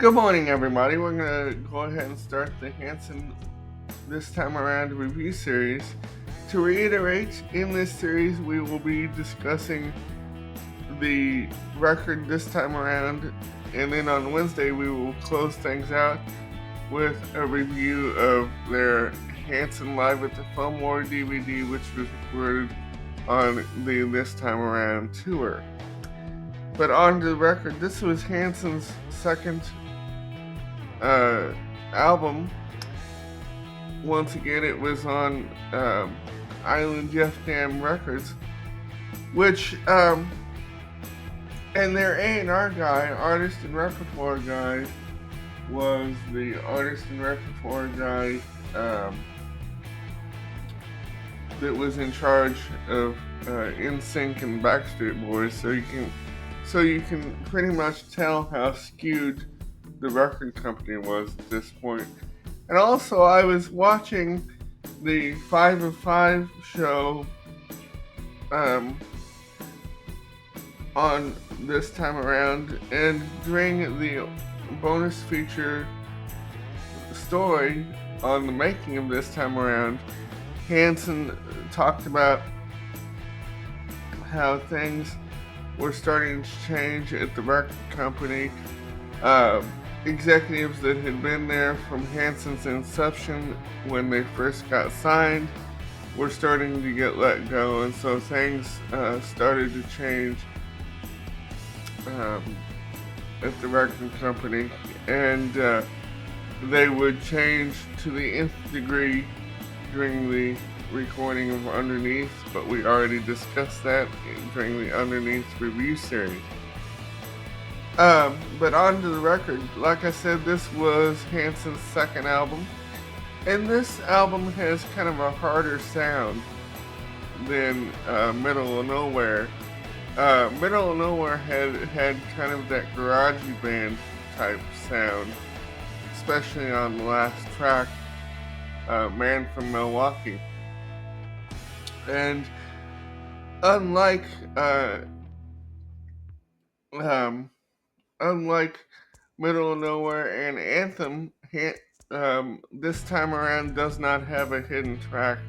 Good morning, everybody. We're going to go ahead and start the Hanson This Time Around review series. To reiterate, in this series, we will be discussing the record this time around, and then on Wednesday, we will close things out with a review of their Hanson Live at the Fillmore DVD, which was recorded on the This Time Around tour. But on to the record, this was Hanson's second album. Once again, it was on Island Jeff Dam Records, which and their A&R guy, artist and repertoire guy, was the artist and repertoire guy that was in charge of NSYNC and Backstreet Boys. So you can pretty much tell how skewed the record company was at this point. And also, I was watching the 5 of 5 show on This Time Around, and during the bonus feature story on the making of This Time Around, Hanson talked about how things were starting to change at the record company. Executives that had been there from Hanson's inception when they first got signed were starting to get let go, and so things started to change at the record company, and they would change to the nth degree during the recording of Underneath, but we already discussed that during the Underneath review series. But on to the record. Like I said, this was Hanson's second album, and this album has kind of a harder sound than Middle of Nowhere. Middle of Nowhere had kind of that garagey band type sound, especially on the last track, Man from Milwaukee. And unlike Middle of Nowhere and Anthem, This Time Around does not have a hidden track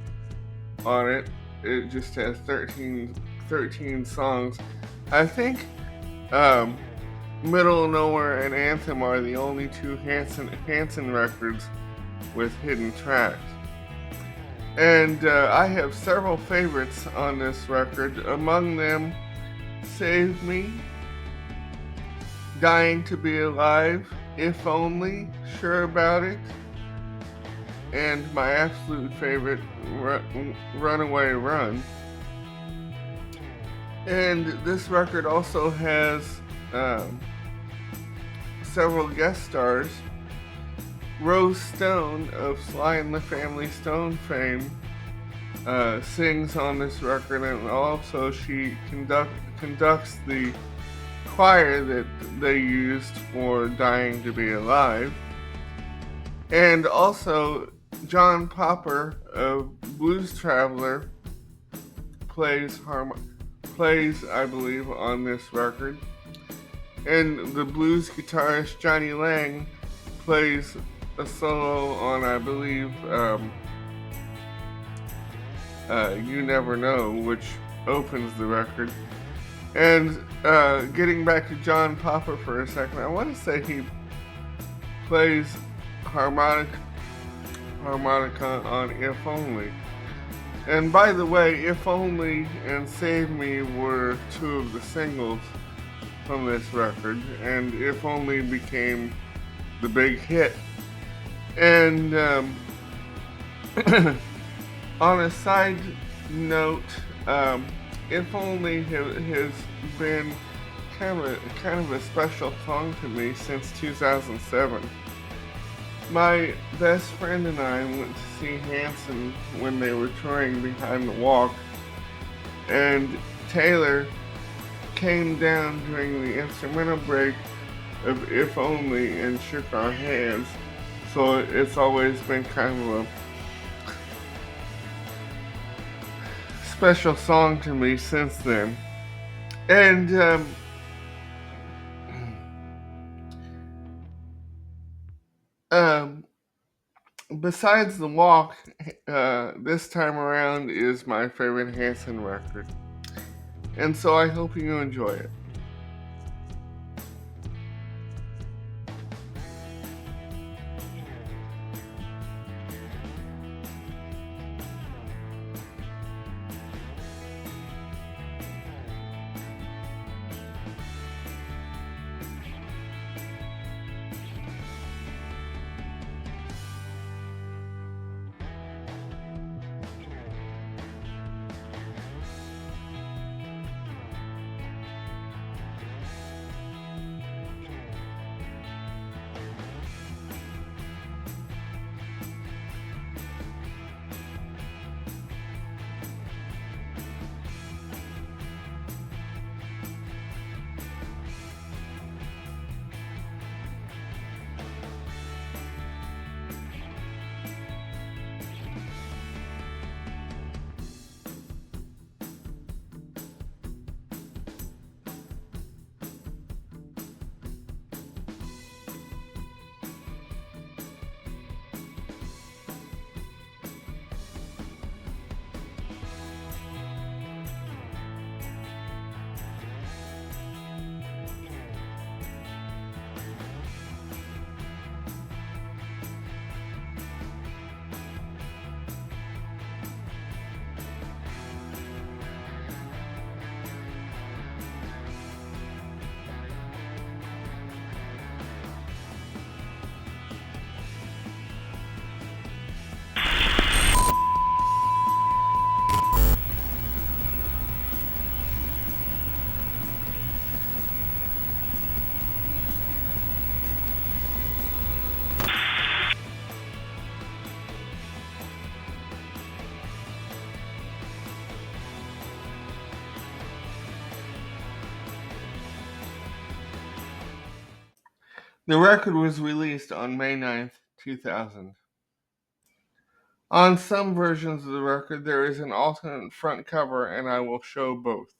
on it. It just has 13 songs. I think Middle of Nowhere and Anthem are the only two Hanson records with hidden tracks. And I have several favorites on this record. Among them, Save Me, Dying to Be Alive, If Only, Sure About It, and my absolute favorite, Runaway Run. And this record also has several guest stars. Rose Stone of Sly and the Family Stone fame sings on this record, and also she conducts the choir that they used for Dying to Be Alive. And also John Popper of Blues Traveler plays I believe on this record, and the blues guitarist Johnny Lang plays a solo on, I believe, You Never Know, which opens the record. And getting back to John Popper for a second, I want to say he plays harmonica on If Only. And by the way, If Only and Save Me were two of the singles from this record, and If Only became the big hit. And on a side note, If Only has been kind of a special song to me since 2007. My best friend and I went to see Hanson when they were touring Behind the Walk, and Taylor came down during the instrumental break of If Only and shook our hands. So it's always been kind of a special song to me since then. And besides The Walk, this time around is my favorite Hanson record. And so I hope you enjoy it. The record was released on May 9th, 2000. On some versions of the record, there is an alternate front cover, and I will show both.